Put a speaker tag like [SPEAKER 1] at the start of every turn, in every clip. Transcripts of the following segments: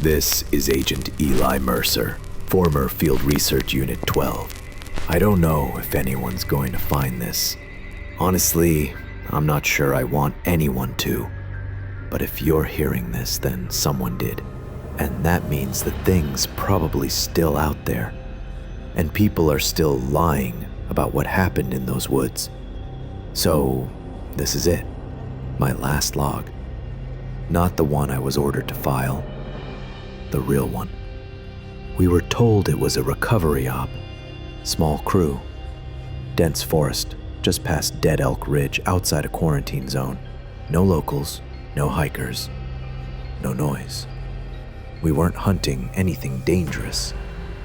[SPEAKER 1] This is Agent Eli Mercer, former Field Research Unit 12. I don't know if anyone's going to find this. Honestly, I'm not sure I want anyone to. But if you're hearing this, then someone did. And that means the thing's probably still out there. And people are still lying about what happened in those woods. So, this is it. My last log. Not the one I was ordered to file. The real one. We were told it was a recovery op. Small crew. Dense forest, just past Dead Elk Ridge, outside a quarantine zone. No locals, no hikers, no noise. We weren't hunting anything dangerous.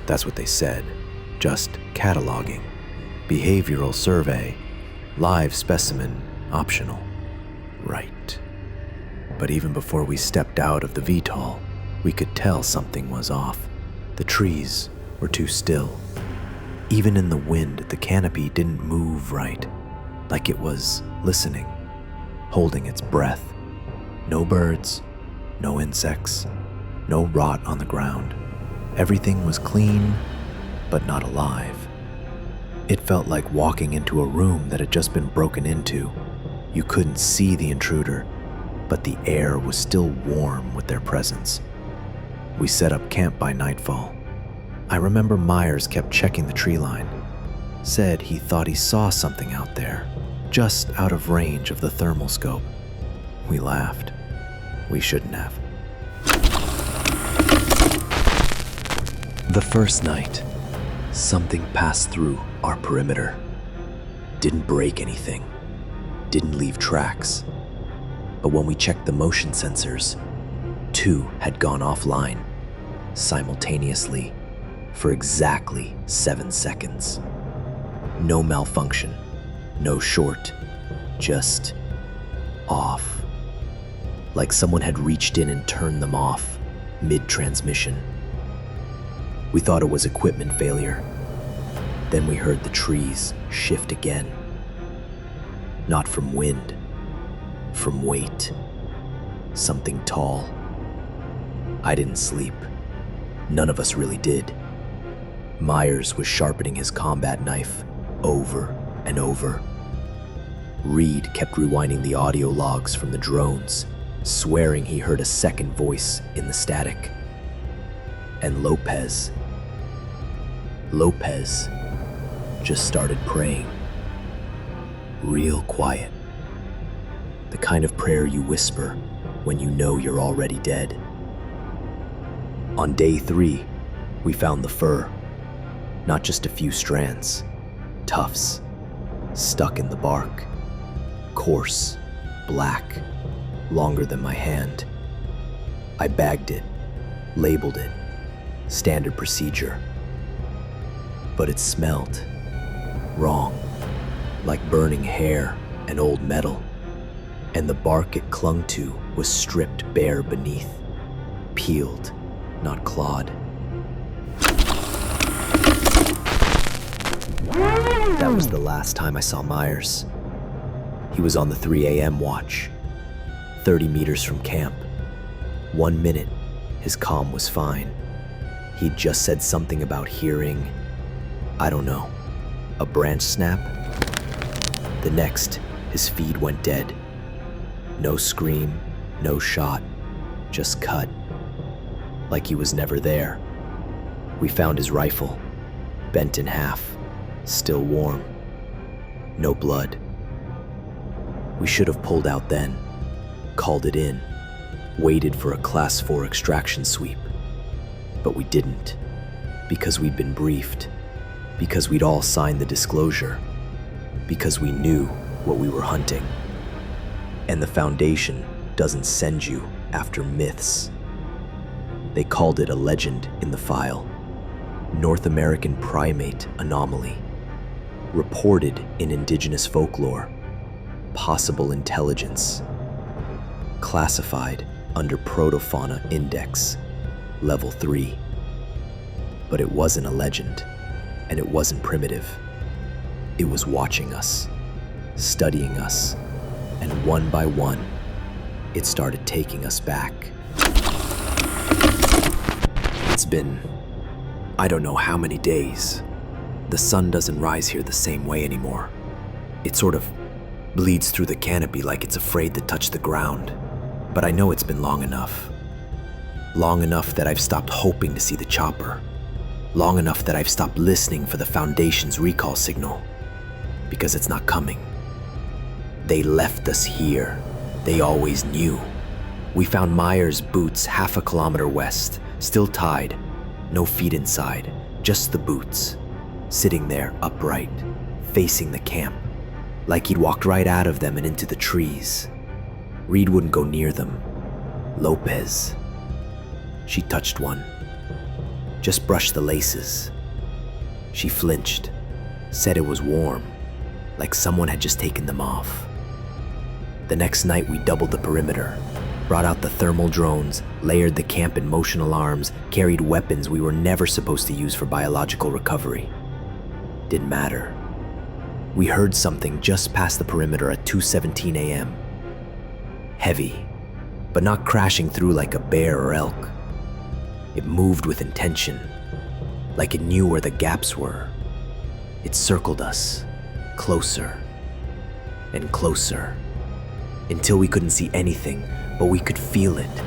[SPEAKER 1] That's what they said. Just cataloging. Behavioral survey. Live specimen, optional. Right. But even before we stepped out of the VTOL, we could tell something was off. The trees were too still. Even in the wind, the canopy didn't move right, like it was listening, holding its breath. No birds, no insects, no rot on the ground. Everything was clean, but not alive. It felt like walking into a room that had just been broken into. You couldn't see the intruder, but the air was still warm with their presence. We set up camp by nightfall. I remember Myers kept checking the tree line. Said he thought he saw something out there, just out of range of the thermal scope. We laughed. We shouldn't have. The first night, something passed through our perimeter. Didn't break anything. Didn't leave tracks. But when we checked the motion sensors, 2 had gone offline simultaneously for exactly 7 seconds. No malfunction, no short, just off. Like someone had reached in and turned them off mid-transmission. We thought it was equipment failure. Then we heard the trees shift again. Not from wind, from weight. Something tall. I didn't sleep. None of us really did. Myers was sharpening his combat knife over and over. Reed kept rewinding the audio logs from the drones, swearing he heard a second voice in the static. And Lopez just started praying. Real quiet. The kind of prayer you whisper when you know you're already dead. On day 3, we found the fur. Not just a few strands, tufts, stuck in the bark. Coarse, black, longer than my hand. I bagged it, labeled it, standard procedure. But it smelled wrong, like burning hair and old metal. And the bark it clung to was stripped bare beneath, peeled, not clawed. That was the last time I saw Myers. He was on the 3 a.m. watch, 30 meters from camp. 1 minute, his comm was fine. He'd just said something about hearing, I don't know, a branch snap. The next, his feed went dead. No scream, no shot, just cut. Like he was never there. We found his rifle, bent in half, still warm. No blood. We should have pulled out then, called it in, waited for a Class 4 extraction sweep. But we didn't, because we'd been briefed, because we'd all signed the disclosure, because we knew what we were hunting. And the Foundation doesn't send you after myths. They called it a legend in the file. North American primate anomaly. Reported in indigenous folklore. Possible intelligence. Classified under Protofauna Index, Level 3. But it wasn't a legend, and it wasn't primitive. It was watching us, studying us, and one by one, it started taking us back. It's been, I don't know how many days. The sun doesn't rise here the same way anymore. It sort of bleeds through the canopy like it's afraid to touch the ground. But I know it's been long enough. Long enough that I've stopped hoping to see the chopper. Long enough that I've stopped listening for the Foundation's recall signal. Because it's not coming. They left us here. They always knew. We found Myers' boots half a kilometer west, still tied. No feet inside, just the boots. Sitting there upright, facing the camp. Like he'd walked right out of them and into the trees. Reed wouldn't go near them. Lopez. She touched one. Just brushed the laces. She flinched, said it was warm, like someone had just taken them off. The next night we doubled the perimeter, brought out the thermal drones, layered the camp in motion alarms, carried weapons we were never supposed to use for biological recovery. Didn't matter. We heard something just past the perimeter at 2:17 a.m. Heavy, but not crashing through like a bear or elk. It moved with intention, like it knew where the gaps were. It circled us, closer and closer, until we couldn't see anything, but we could feel it.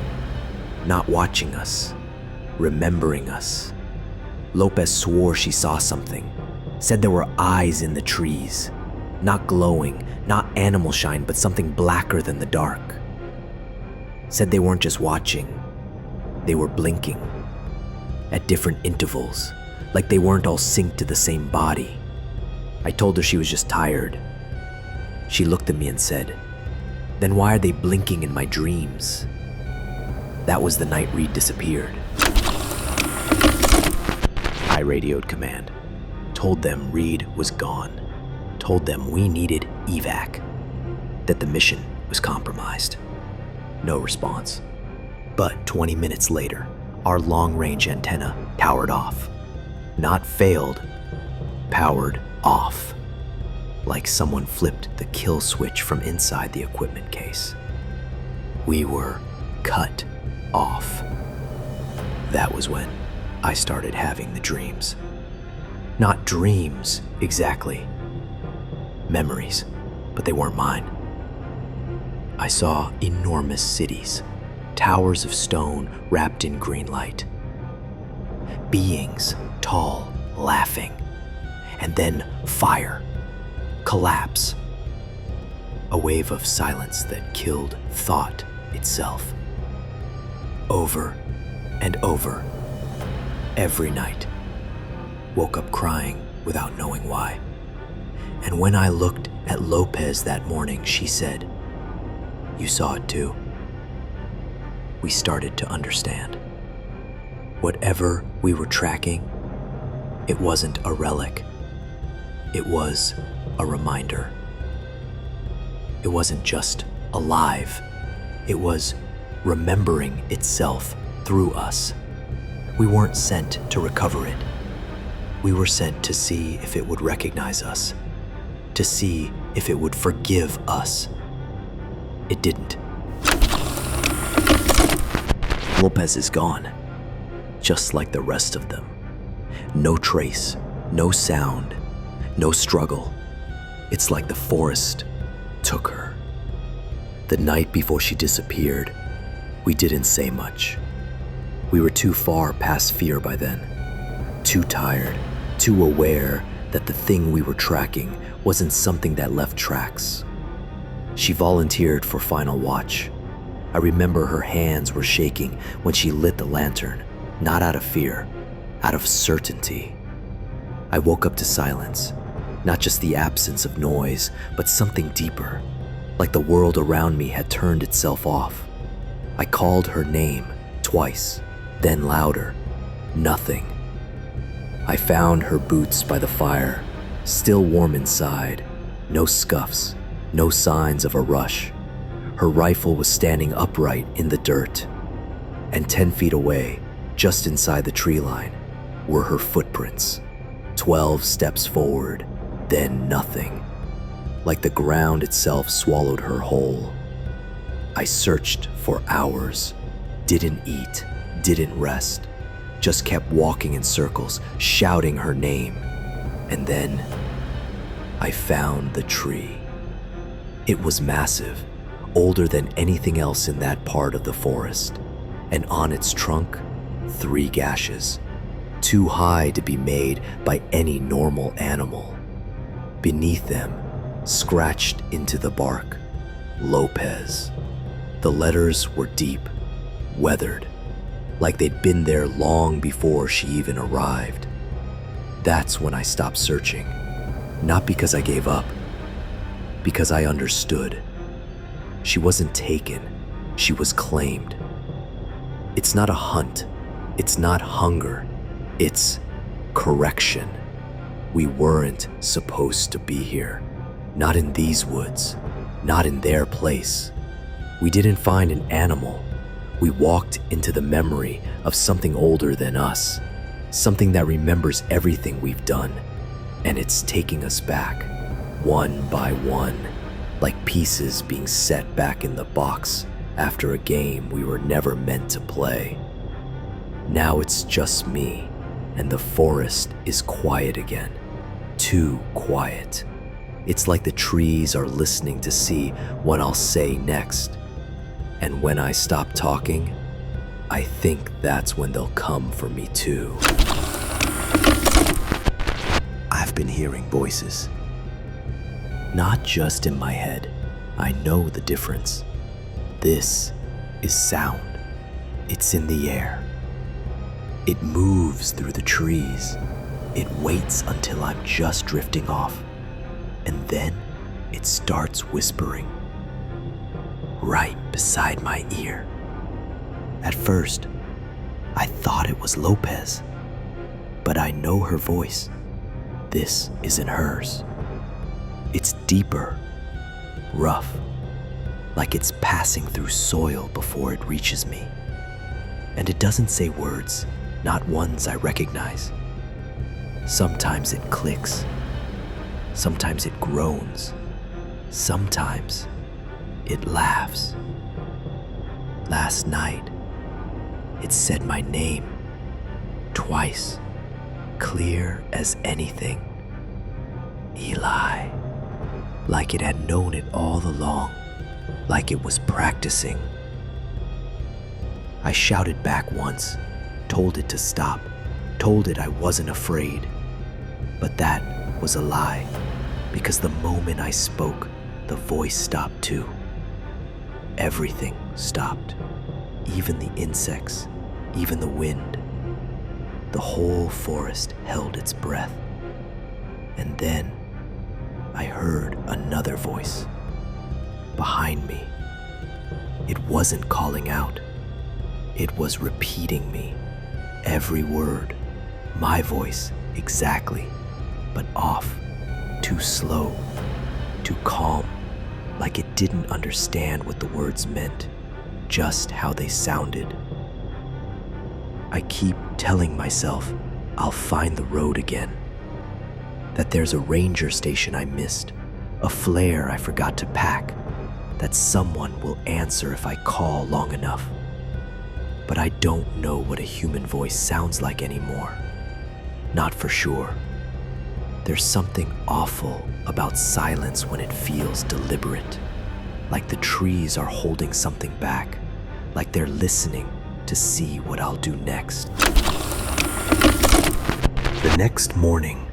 [SPEAKER 1] Not watching us, remembering us. Lopez swore she saw something, said there were eyes in the trees, not glowing, not animal shine, but something blacker than the dark. Said they weren't just watching, they were blinking at different intervals, like they weren't all synced to the same body. I told her she was just tired. She looked at me and said, "Then why are they blinking in my dreams?" That was the night Reed disappeared. I radioed command, told them Reed was gone, told them we needed evac, that the mission was compromised. No response. But 20 minutes later, our long-range antenna towered off. Not failed, powered off. Like someone flipped the kill switch from inside the equipment case. We were cut off. That was when I started having the dreams. Not dreams, exactly. Memories, but they weren't mine. I saw enormous cities, towers of stone wrapped in green light. Beings, tall, laughing. And then fire, collapse. A wave of silence that killed thought itself. Over and over, every night. Woke up crying without knowing why. And when I looked at Lopez that morning, she said, "You saw it too." We started to understand. Whatever we were tracking, it wasn't a relic. It was a reminder. It wasn't just alive. It was remembering itself through us. We weren't sent to recover it. We were sent to see if it would recognize us, to see if it would forgive us. It didn't. Lopez is gone, just like the rest of them. No trace, no sound, no struggle. It's like the forest took her. The night before she disappeared, we didn't say much. We were too far past fear by then. Too tired, too aware that the thing we were tracking wasn't something that left tracks. She volunteered for final watch. I remember her hands were shaking when she lit the lantern, not out of fear, out of certainty. I woke up to silence, not just the absence of noise, but something deeper, like the world around me had turned itself off. I called her name twice, then louder. Nothing. I found her boots by the fire, still warm inside, no scuffs, no signs of a rush. Her rifle was standing upright in the dirt, and 10 feet away, just inside the tree line, were her footprints. 12 steps forward, then nothing, like the ground itself swallowed her whole. I searched for hours, didn't eat, didn't rest, just kept walking in circles, shouting her name. And then I found the tree. It was massive, older than anything else in that part of the forest, and on its trunk, 3 gashes, too high to be made by any normal animal. Beneath them, scratched into the bark, Lopez. The letters were deep, weathered, like they'd been there long before she even arrived. That's when I stopped searching, not because I gave up, because I understood. She wasn't taken, she was claimed. It's not a hunt, it's not hunger, it's correction. We weren't supposed to be here, not in these woods, not in their place. We didn't find an animal. We walked into the memory of something older than us, something that remembers everything we've done, and it's taking us back, one by one, like pieces being set back in the box after a game we were never meant to play. Now it's just me, and the forest is quiet again, too quiet. It's like the trees are listening to see what I'll say next. And when I stop talking, I think that's when they'll come for me too. I've been hearing voices. Not just in my head. I know the difference. This is sound. It's in the air. It moves through the trees. It waits until I'm just drifting off. And then it starts whispering. Right beside my ear. At first, I thought it was Lopez, but I know her voice. This isn't hers. It's deeper, rough, like it's passing through soil before it reaches me. And it doesn't say words, not ones I recognize. Sometimes it clicks. Sometimes it groans. Sometimes it laughs. Last night, it said my name twice, clear as anything. Eli. Like it had known it all along, like it was practicing. I shouted back once, told it to stop, told it I wasn't afraid. But that was a lie, because the moment I spoke, the voice stopped too. Everything stopped, even the insects, even the wind. The whole forest held its breath. And then I heard another voice behind me. It wasn't calling out. It was repeating me, every word, my voice exactly, but off, too slow, too calm, like it didn't understand what the words meant, just how they sounded. I keep telling myself I'll find the road again, that there's a ranger station I missed, a flare I forgot to pack, that someone will answer if I call long enough. But I don't know what a human voice sounds like anymore. Not for sure. There's something awful about silence when it feels deliberate, like the trees are holding something back, like they're listening to see what I'll do next. The next morning,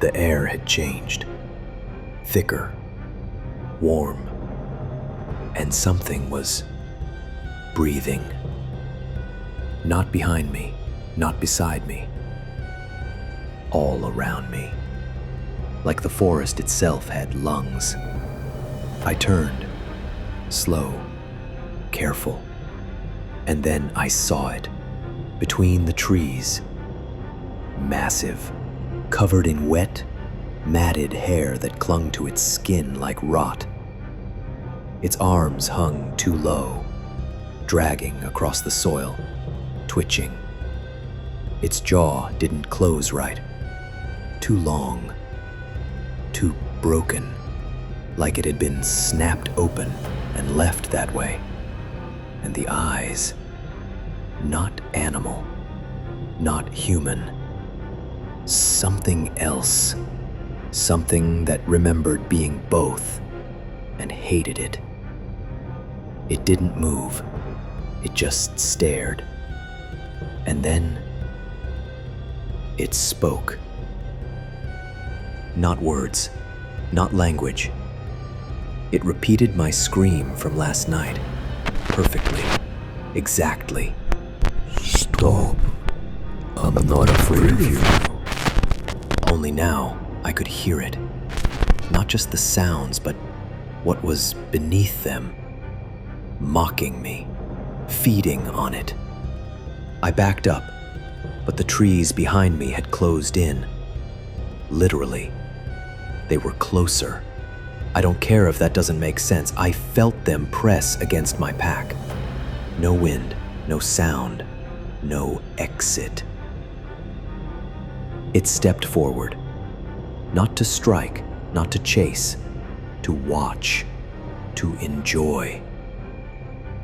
[SPEAKER 1] the air had changed. Thicker, warm, and something was breathing. Not behind me, not beside me. All around me. Like the forest itself had lungs. I turned, slow, careful, and then I saw it, between the trees. Massive, covered in wet, matted hair that clung to its skin like rot. Its arms hung too low, dragging across the soil, twitching. Its jaw didn't close right. Too long, too broken, like it had been snapped open and left that way. And the eyes, not animal, not human. Something else. Something that remembered being both and hated it. It didn't move. It just stared. And then it spoke. Not words, not language. It repeated my scream from last night, perfectly, exactly.
[SPEAKER 2] Stop. I'm not afraid of you.
[SPEAKER 1] Only now I could hear it. Not just the sounds, but what was beneath them. Mocking me, feeding on it. I backed up, but the trees behind me had closed in. Literally. They were closer. I don't care if that doesn't make sense. I felt them press against my pack. No wind, no sound, no exit. It stepped forward. Not to strike, not to chase, to watch, to enjoy.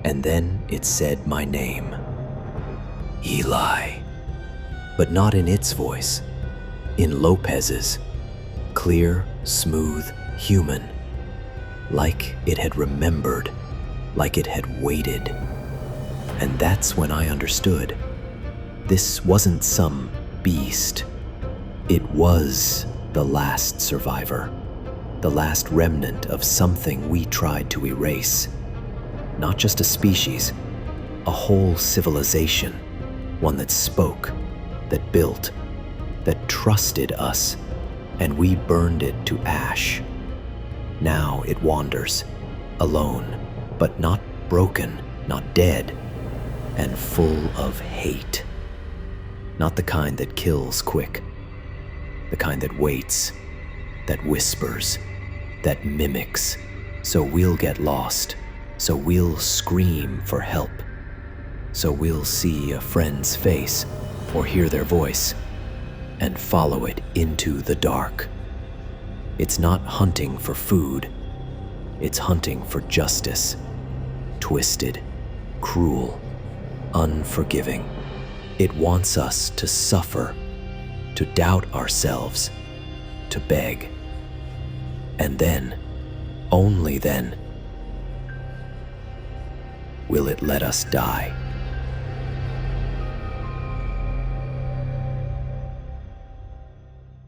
[SPEAKER 1] And then it said my name. Eli. But not in its voice. In Lopez's. Clear, smooth, human. Like it had remembered. Like it had waited. And that's when I understood. This wasn't some beast. It was the last survivor. The last remnant of something we tried to erase. Not just a species, a whole civilization. One that spoke, that built, that trusted us, and we burned it to ash. Now it wanders, alone, but not broken, not dead, and full of hate. Not the kind that kills quick, the kind that waits, that whispers, that mimics, so we'll get lost, so we'll scream for help, so we'll see a friend's face or hear their voice and follow it into the dark. It's not hunting for food, it's hunting for justice. Twisted, cruel, unforgiving. It wants us to suffer, to doubt ourselves, to beg. And then, only then, will it let us die.